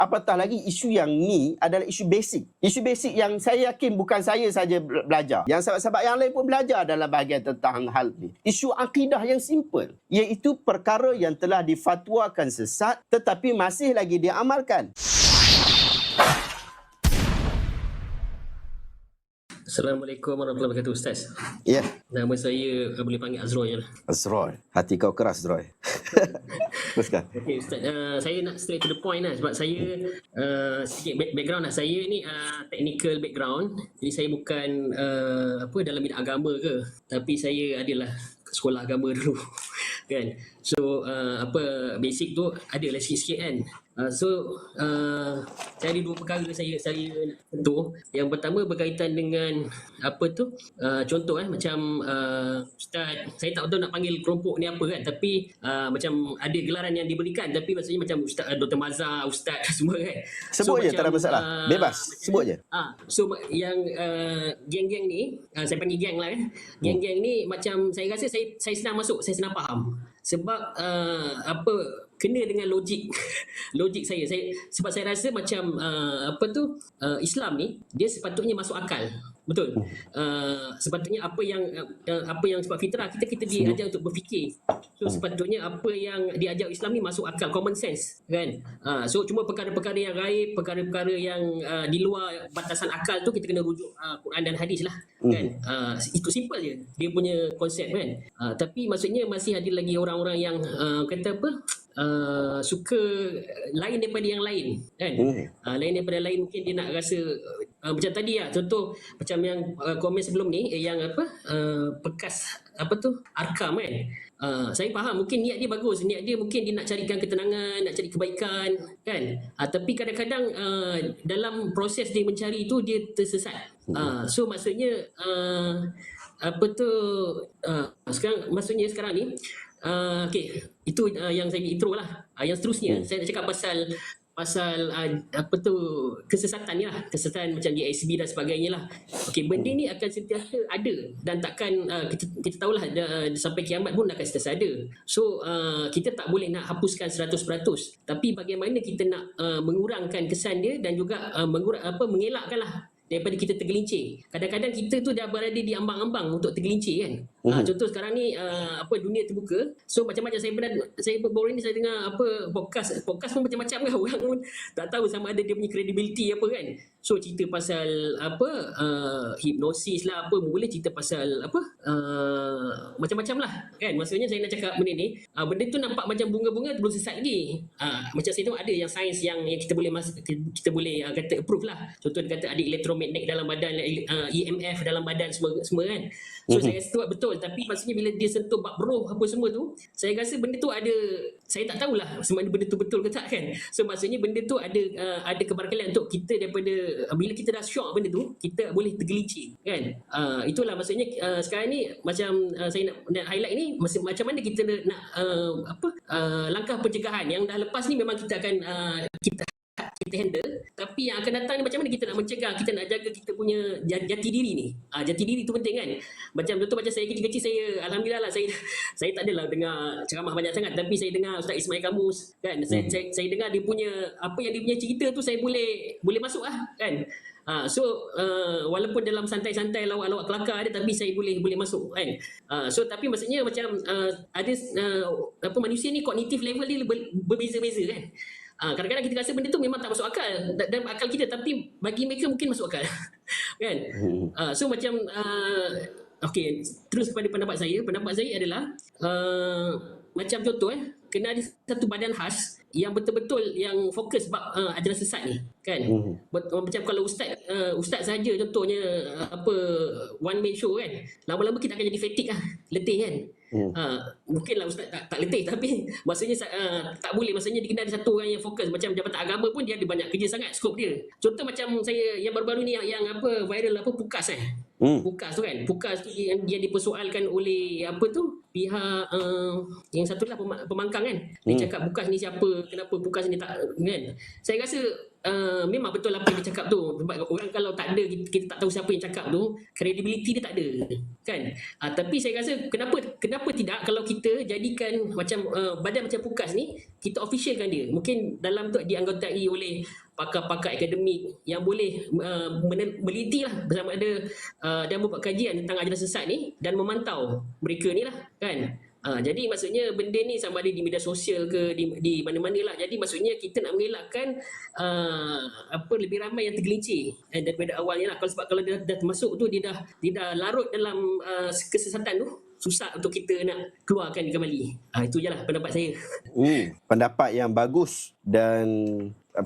Apatah lagi isu yang ni adalah isu basic. Isu basic yang saya yakin bukan saya saja belajar. Yang sahabat-sahabat yang lain pun belajar dalam bahagian tentang hal ni. Isu akidah yang simple, iaitu perkara yang telah difatwakan sesat tetapi masih lagi diamalkan. Assalamualaikum warahmatullahi wabarakatuh, Ustaz. Ya. Nama saya boleh panggil Azroy je lah. Azroy. Hati kau keras, Azroy. Teruskan. Okay, Ustaz. Saya nak straight to the point lah. Sebab saya sikit background lah. Saya ni technical background. Jadi saya bukan dalam bidang agama ke. Tapi saya adalah sekolah agama dulu. Kan. So basic tu adalah sikit-sikit kan. Saya ada dua perkara saya nak sentuh. Yang pertama berkaitan dengan contoh macam Ustaz, saya tak tahu nak panggil kelompok ni apa kan, tapi macam ada gelaran yang diberikan, tapi maksudnya macam Ustaz, Dr. Mazhar, Ustaz semua kan. Sebut je, tak ada masalah. Bebas, sebut je. So yang geng-geng ni, saya panggil geng lah kan. Geng-geng ni macam saya rasa saya senang masuk, saya senang faham. Sebab kena dengan logik saya sebab saya rasa macam Islam ni dia sepatutnya masuk akal, betul. Sepatutnya apa yang sebab fitrah kita diajar untuk berfikir, so sepatutnya apa yang diajar Islam ni masuk akal, common sense kan. So cuma perkara-perkara yang gaib, perkara-perkara yang di luar batasan akal tu kita kena rujuk Quran dan hadis lah kan. Itu simple je dia punya konsep kan. Tapi maksudnya masih ada lagi orang-orang yang kata suka lain daripada yang lain kan. Lain daripada lain, mungkin dia nak rasa macam tadi lah, contoh macam yang komen sebelum ni yang bekas arkam kan. Saya faham mungkin niat dia bagus, niat dia mungkin dia nak carikan ketenangan, nak cari kebaikan kan. Tapi kadang-kadang dalam proses dia mencari tu dia tersesat. So maksudnya sekarang ni itu yang saya intro lah. Yang seterusnya saya nak cakap pasal kesesatan ni lah, kesesatan macam GSB dan sebagainya lah. Benda ni akan sentiasa ada dan takkan kita tahulah sampai kiamat pun akan sentiasa ada. So kita tak boleh nak hapuskan 100%, tapi bagaimana kita nak mengurangkan kesan dia dan juga mengelakkan lah daripada kita tergelincir. Kadang-kadang kita tu dah berada di ambang-ambang untuk tergelincir kan. Contoh sekarang ni dunia terbuka. So macam-macam saya baru ni saya dengar podcast pun macam-macam kan. Orang pun tak tahu sama ada dia punya credibility apa kan. So cerita pasal hipnosis lah, boleh cerita pasal macam-macam lah kan. Maksudnya saya nak cakap benda ni, benda tu nampak macam bunga-bunga belum sesat lagi. Macam saya tengok ada yang sains yang kita boleh kata approve lah. Contoh dia kata ada elektromagnet dalam badan, EMF dalam badan semua kan. So saya rasa tu betul, tapi maksudnya bila dia sentuh bab roh apa semua tu, saya rasa benda tu ada, saya tak tahulah sama ada benda tu betul ke tak kan. So maksudnya benda tu ada kebarakalan untuk kita daripada bila kita dah shock benda tu, kita boleh tergelincir kan. Itulah maksudnya sekarang ni macam saya nak highlight ni macam mana kita nak langkah pencegahan. Yang dah lepas ni memang kita akan kita handle, tapi yang akan datang ni macam mana kita nak mencegah, kita nak jaga kita punya jati diri ni. Jati diri tu penting kan. Macam contoh macam saya kecil-kecil, saya alhamdulillah lah saya tak adalah dengar ceramah banyak sangat, tapi saya dengar Ustaz Ismail Kamus kan. Saya dengar dia punya dia punya cerita tu, saya boleh masuk lah kan. Walaupun dalam santai-santai lawak-lawak kelakar ada, tapi saya boleh masuk kan. So tapi maksudnya macam ada manusia ni kognitif level dia berbeza-beza kan. Kadang-kadang kita rasa benda tu memang tak masuk akal dalam akal kita, tapi bagi mereka mungkin masuk akal kan. So macam terus kepada pendapat saya adalah macam contoh kena ada satu badan khas yang betul-betul yang fokus bab ajaran sesat ni kan. Macam kalau ustaz saja contohnya one man show kan, lama-lama kita akan jadi fatigue lah, letih kan. Mungkinlah ustaz tak letih, tapi maksudnya tak boleh, maksudnya dia kena ada satu orang yang fokus. Macam jabatan agama pun dia ada banyak kerja sangat skop dia. Contoh macam saya yang baru-baru ni yang viral PUKAS PUKAS tu kan. PUKAS tu yang dipersoalkan oleh pihak yang satulah pemangkang kan. Dia cakap PUKAS ni siapa, kenapa PUKAS ni tak kan. Saya rasa memang betul apa yang dia cakap tu. Sebab orang kalau tak ada, kita tak tahu siapa yang cakap tu, credibility dia tak ada, kan? Tapi saya rasa kenapa tidak kalau kita jadikan macam badan macam PUKAS ni, kita officialkan dia. Mungkin dalam tu dianggotai oleh pakar-pakar akademik yang boleh meneliti lah bersama ada dan membuat kajian tentang ajaran sesat ni dan memantau mereka ni lah, kan? Jadi maksudnya benda ni sama ada di media sosial ke di mana-mana lah. Jadi maksudnya kita nak mengelakkan lebih ramai yang tergelincir daripada awalnya lah. Sebab kalau dia dah masuk tu, dia dah larut dalam kesesatan tu, susah untuk kita nak keluarkan kembali. Itu je lah pendapat saya. Pendapat yang bagus dan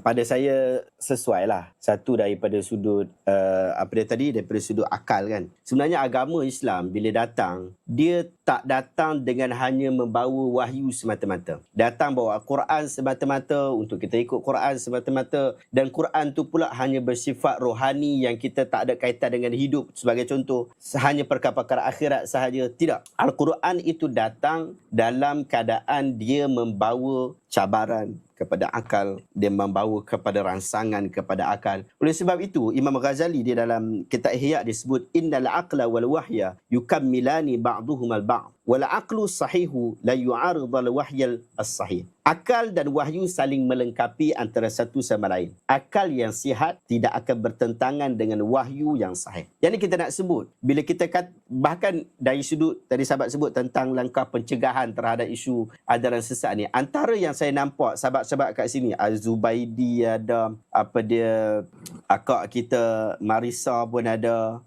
pada saya sesuai lah. Satu daripada sudut daripada sudut akal kan. Sebenarnya agama Islam bila datang, dia tak datang dengan hanya membawa wahyu semata-mata. Datang bawa Quran semata-mata untuk kita ikut Quran semata-mata, dan Quran tu pula hanya bersifat rohani yang kita tak ada kaitan dengan hidup. Sebagai contoh, hanya perkara-perkara akhirat sahaja. Tidak. Al-Quran itu datang dalam keadaan dia membawa cabaran kepada akal, dia membawa kepada rangsangan kepada akal. Oleh sebab itu, Imam Ghazali di dalam kitab Ihya disebut innal aqla wal wahya yukammilani ba'duhum al-ba'd wal aqlu sahihu la yu'arid al-wahyal as-sahih. Akal dan wahyu saling melengkapi antara satu sama lain. Akal yang sihat tidak akan bertentangan dengan wahyu yang sahih. Yang ni kita nak sebut, bila kita bahkan dari sudut tadi sahabat sebut tentang langkah pencegahan terhadap isu ajaran sesat ni, antara yang saya nampak sahabat-sahabat kat sini, Az-Zubaidi ada, akak kita Marisa pun ada,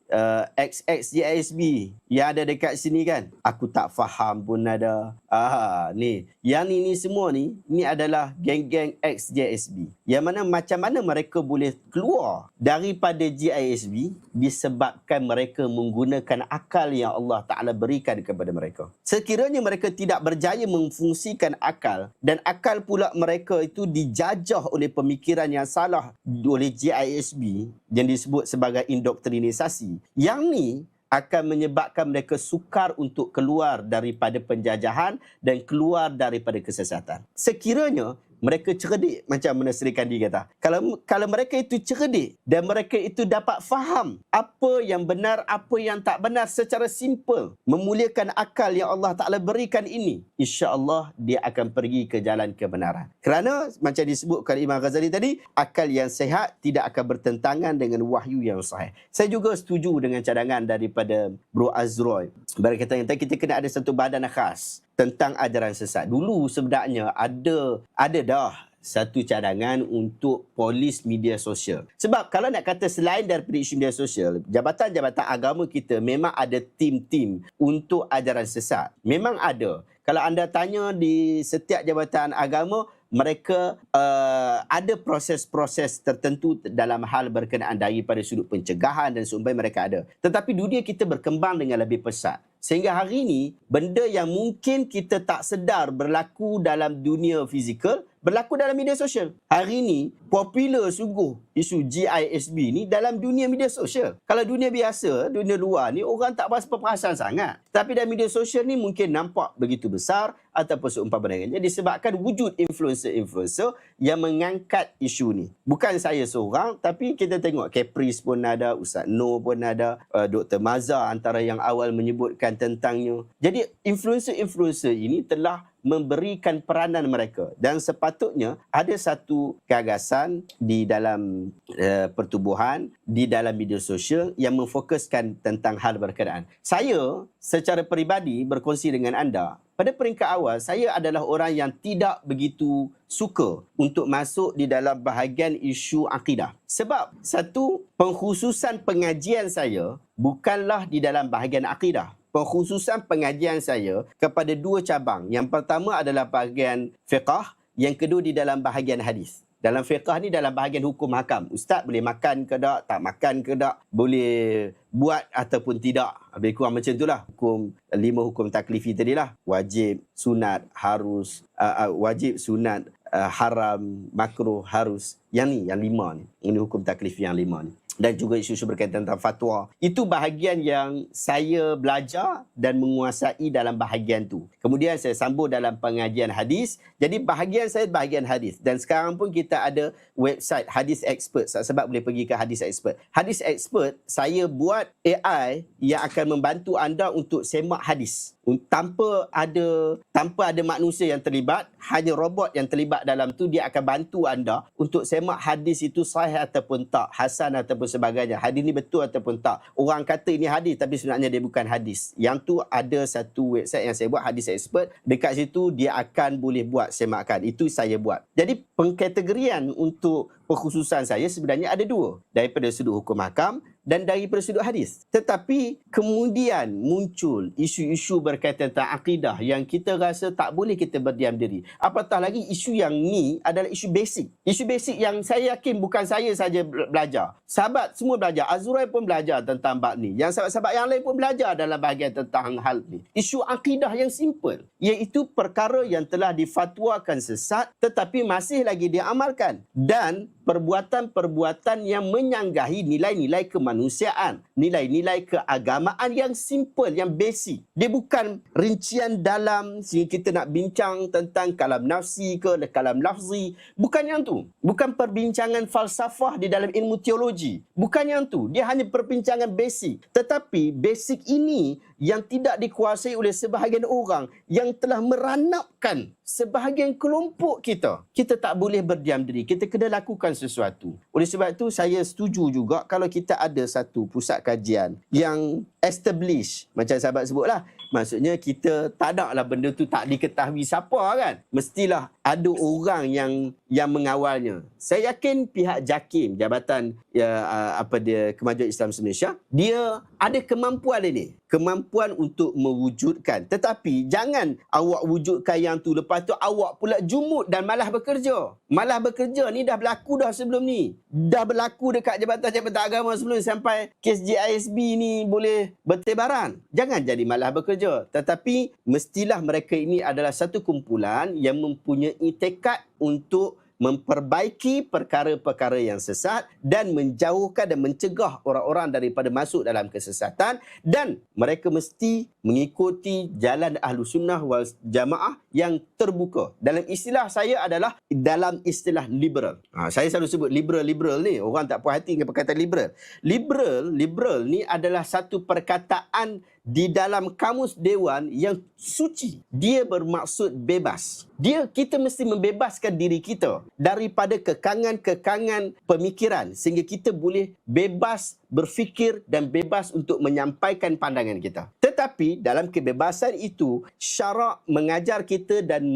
XXJSB yang ada dekat sini kan, aku tak faham pun ada. Ni yang ni semua ni adalah geng-geng XJSB. Yang mana macam mana mereka boleh keluar daripada JISB disebabkan mereka menggunakan akal yang Allah Ta'ala berikan kepada mereka. Sekiranya mereka tidak berjaya memfungsikan akal, dan akal pula mereka itu dijajah oleh pemikiran yang salah oleh JISB yang disebut sebagai indoktrinisasi, yang ni akan menyebabkan mereka sukar untuk keluar daripada penjajahan dan keluar daripada kesesatan. Sekiranya mereka cerdik, macam mana Sri Kandi kata, kalau mereka itu cerdik dan mereka itu dapat faham apa yang benar, apa yang tak benar secara simple, memuliakan akal yang Allah Ta'ala berikan ini, insya-Allah dia akan pergi ke jalan kebenaran. Kerana macam disebutkan Imam Ghazali tadi, akal yang sehat tidak akan bertentangan dengan wahyu yang sahih. Saya juga setuju dengan cadangan daripada Bro Azroy berkaitan dengan kita kena ada satu badan khas tentang ajaran sesat. Dulu sebenarnya ada dah satu cadangan untuk polis media sosial. Sebab kalau nak kata selain daripada isu media sosial, jabatan-jabatan agama kita memang ada tim-tim untuk ajaran sesat. Memang ada. Kalau anda tanya di setiap jabatan agama, mereka ada proses-proses tertentu dalam hal berkenaan daripada sudut pencegahan dan sebagainya, mereka ada. Tetapi dunia kita berkembang dengan lebih pesat. Sehingga hari ini, benda yang mungkin kita tak sedar berlaku dalam dunia fizikal, berlaku dalam media sosial. Hari ini, popular sungguh isu GISB ni dalam dunia media sosial. Kalau dunia biasa, dunia luar ni, orang tak berapa perasan sangat. Tapi dalam media sosial ni mungkin nampak begitu besar ataupun seumpama dengannya, disebabkan wujud influencer-influencer yang mengangkat isu ni. Bukan saya seorang, tapi kita tengok Caprice pun ada, Ustaz Noor pun ada, Dr. Mazhar antara yang awal menyebutkan tentangnya. Jadi influencer-influencer ini telah memberikan peranan mereka, dan sepatutnya ada satu gagasan di dalam pertubuhan, di dalam media sosial yang memfokuskan tentang hal berkenaan. Saya secara peribadi berkongsi dengan anda, pada peringkat awal saya adalah orang yang tidak begitu suka untuk masuk di dalam bahagian isu akidah. Sebab satu, pengkhususan pengajian saya bukanlah di dalam bahagian akidah. Pengkhususan pengajian saya kepada dua cabang. Yang pertama adalah bahagian fiqah, yang kedua di dalam bahagian hadis. Dalam fiqah ni dalam bahagian hukum hakam. Ustaz boleh makan ke tak, tak makan ke tak, boleh buat ataupun tidak. Lebih kurang macam itulah. 5 hukum taklifi tadilah. Wajib, sunat, harus, wajib, sunat, haram, makruh, harus. Yang ni, yang 5 ni. Ini hukum taklifi yang 5 ni. dan juga isu-isu berkaitan tentang fatwa. Itu bahagian yang saya belajar dan menguasai dalam bahagian tu. Kemudian saya sambung dalam pengajian hadis. Jadi bahagian saya bahagian hadis. Dan sekarang pun kita ada website Hadis Expert. Sebab boleh pergi ke Hadis Expert. Hadis Expert, saya buat AI yang akan membantu anda untuk semak hadis. Tanpa ada manusia yang terlibat, hanya robot yang terlibat dalam tu, dia akan bantu anda untuk semak hadis itu sahih ataupun tak, hasan ataupun sebagainya. Hadis ni betul ataupun tak. Orang kata ini hadis tapi sebenarnya dia bukan hadis. Yang tu ada satu website yang saya buat, Hadis Expert. Dekat situ dia akan boleh buat semakan. Itu saya buat. Jadi pengkategorian untuk perkhususan saya sebenarnya ada dua. Daripada sudut hukum hakam dan daripada sudut hadis. Tetapi kemudian muncul isu-isu berkaitan tentang akidah yang kita rasa tak boleh kita berdiam diri. Apatah lagi isu yang ni adalah isu basic. Isu basic yang saya yakin bukan saya saja belajar. Sahabat semua belajar. Azrai pun belajar tentang bab ni. Yang sahabat-sahabat yang lain pun belajar dalam bahagian tentang hal ni. Isu akidah yang simple. Iaitu perkara yang telah difatwakan sesat tetapi masih lagi diamalkan. Dan perbuatan-perbuatan yang menyanggahi nilai-nilai kemanusiaan, nilai-nilai keagamaan yang simple, yang basic. Dia bukan rincian dalam sehingga kita nak bincang tentang kalam nafsi ke kalam lafzi. Bukan yang tu. Bukan perbincangan falsafah di dalam ilmu teologi. Bukan yang tu. Dia hanya perbincangan basic. Tetapi basic ini yang tidak dikuasai oleh sebahagian orang yang telah meranapkan sebahagian kelompok kita. Kita tak boleh berdiam diri. Kita kena lakukan sesuatu. Oleh sebab itu, saya setuju juga kalau kita ada satu pusat kajian yang establish, macam sahabat sebutlah. Maksudnya kita tak nak lah benda tu tak diketahui siapa kan. Mestilah ada orang yang mengawalnya. Saya yakin pihak JAKIM, Jabatan Kemajuan Islam Malaysia, dia ada kemampuan ini. Kemampuan untuk mewujudkan. Tetapi jangan awak wujudkan yang tu, lepas tu awak pula jumut dan malah bekerja. Malah bekerja ni dah berlaku dah sebelum ni. Dah berlaku dekat Jabatan-Jabatan Agama sebelum sampai kes JISB ni boleh bertebaran. Jangan jadi malah bekerja. Tetapi mestilah mereka ini adalah satu kumpulan yang mempunyai tekad untuk memperbaiki perkara-perkara yang sesat dan menjauhkan dan mencegah orang-orang daripada masuk dalam kesesatan, dan mereka mesti mengikuti jalan Ahlus Sunnah wal Jamaah yang terbuka. Dalam istilah saya adalah dalam istilah liberal. Saya selalu sebut liberal ni, orang tak puas hati dengan perkataan liberal. Liberal ni adalah satu perkataan di dalam kamus Dewan yang suci. Dia bermaksud bebas. Kita mesti membebaskan diri kita daripada kekangan-kekangan pemikiran sehingga kita boleh bebas berfikir dan bebas untuk menyampaikan pandangan kita. Tetapi dalam kebebasan itu, syarak mengajar kita dan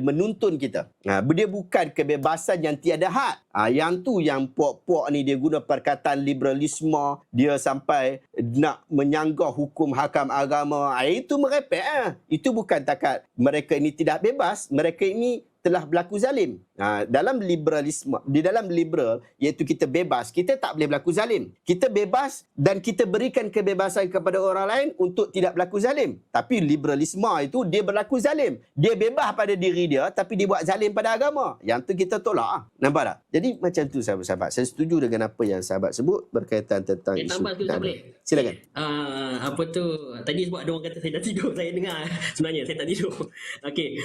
menuntun kita. Dia bukan kebebasan yang tiada had. Yang tu yang puak-puak ni dia guna perkataan liberalisme, dia sampai nak menyanggah hukum hakam agama. Itu merepek. Itu bukan takat mereka ini tidak bebas, mereka ini telah berlaku zalim. Dalam liberalisme, di dalam liberal, iaitu kita bebas, kita tak boleh berlaku zalim. Kita bebas dan kita berikan kebebasan kepada orang lain untuk tidak berlaku zalim. Tapi liberalisme itu dia berlaku zalim. Dia bebas pada diri dia tapi dia buat zalim pada agama. Yang tu kita tolak. Nampak tak? Jadi macam tu sahabat-sahabat. Saya setuju dengan apa yang sahabat sebut berkaitan tentang isu. Tambah tak boleh? Silakan. Tadi sebab ada orang kata saya dah tidur, saya dengar. Sebenarnya saya tak tidur. Okey.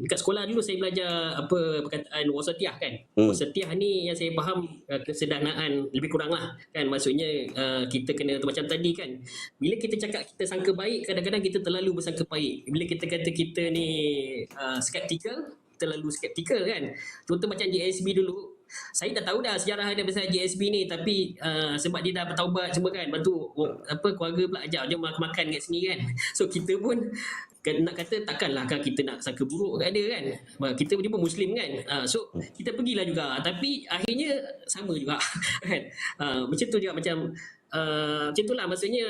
Dekat sekolah dulu saya belajar perkataan wasatiyah kan. Wasatiyah ni yang saya faham kesederhanaan lebih kurang lah kan. Maksudnya kita kena macam tadi kan. Bila kita cakap kita sangka baik, kadang-kadang kita terlalu bersangka baik. Bila kita kata kita ni skeptikal, terlalu skeptikal kan. Contoh macam JSB dulu, saya dah tahu dah sejarah dia pasal JSB ni, tapi sebab dia dah bertaubat semua kan, lepas tu keluarga pula ajak dia makan kat sini kan. So kita pun nak kata takkanlah kan kita nak sangka buruk kat dia kan. Kita pun Muslim kan. So kita pergilah juga, tapi akhirnya sama juga kan. Macam tu juga macam itulah, maksudnya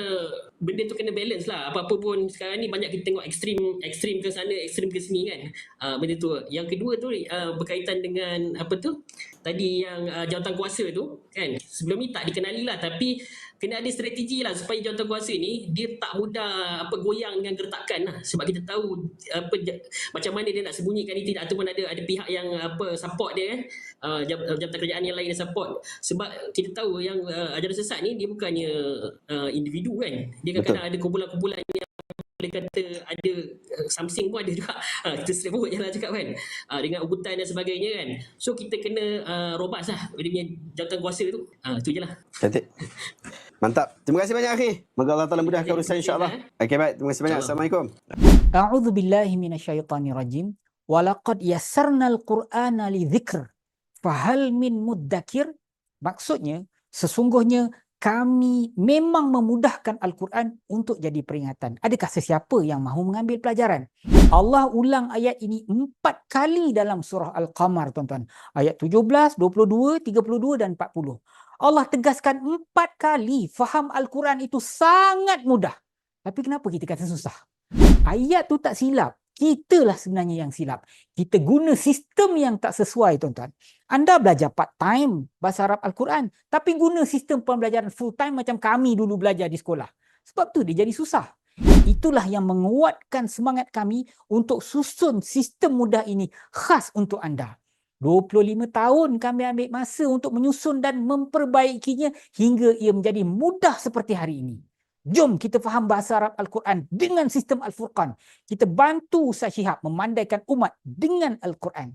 benda tu kena balance lah. Apa-apa pun sekarang ni banyak kita tengok ekstrim ke sana, ekstrim ke sini kan. Benda tu. Yang kedua tu berkaitan dengan apa tu? Tadi yang jawatan kuasa tu kan. Sebelum ni tak dikenali lah, tapi kena ada strategi lah supaya jawatan kuasa ni dia tak mudah goyang dengan gertakan lah. Sebab kita tahu macam mana dia nak sembunyikan ini tidak, ataupun ada pihak yang support dia kan. Jabatan kerajaan yang lain yang support. Sebab kita tahu yang ajaran sesat ni dia bukannya individu kan. Dia kadang-kadang ada kumpulan-kumpulan yang boleh kata ada something pun ada juga. Kita straightforward je lah cakap kan. Dengan ugutan dan sebagainya kan. So kita kena robust lah dia punya jawatan kuasa tu. Tu je lah. Cantik. Mantap. Terima kasih banyak akhi. Moga Allah Taala mudahkan urusan insya-Allah. Okey baik, terima kasih banyak. Assalamualaikum. A'udzu billahi minasyaitonir rajim. Walaqad yassarnal Qur'ana lidzikr. Fahal min muddakir? Maksudnya, sesungguhnya kami memang memudahkan Al-Quran untuk jadi peringatan. Adakah sesiapa yang mahu mengambil pelajaran? Allah ulang ayat ini 4 kali dalam surah Al-Qamar, tuan-tuan. Ayat 17, 22, 32 dan 40. Allah tegaskan 4 kali faham Al-Quran itu sangat mudah. Tapi kenapa kita kata susah? Ayat tu tak silap. Kitalah sebenarnya yang silap. Kita guna sistem yang tak sesuai, tuan-tuan. Anda belajar part-time bahasa Arab Al-Quran, tapi guna sistem pembelajaran full-time macam kami dulu belajar di sekolah. Sebab tu dia jadi susah. Itulah yang menguatkan semangat kami untuk susun sistem mudah ini khas untuk anda. 25 tahun kami ambil masa untuk menyusun dan memperbaikinya hingga ia menjadi mudah seperti hari ini. Jom kita faham bahasa Arab Al-Quran dengan sistem Al-Furqan. Kita bantu Ustaz Syihab memandaikan umat dengan Al-Quran.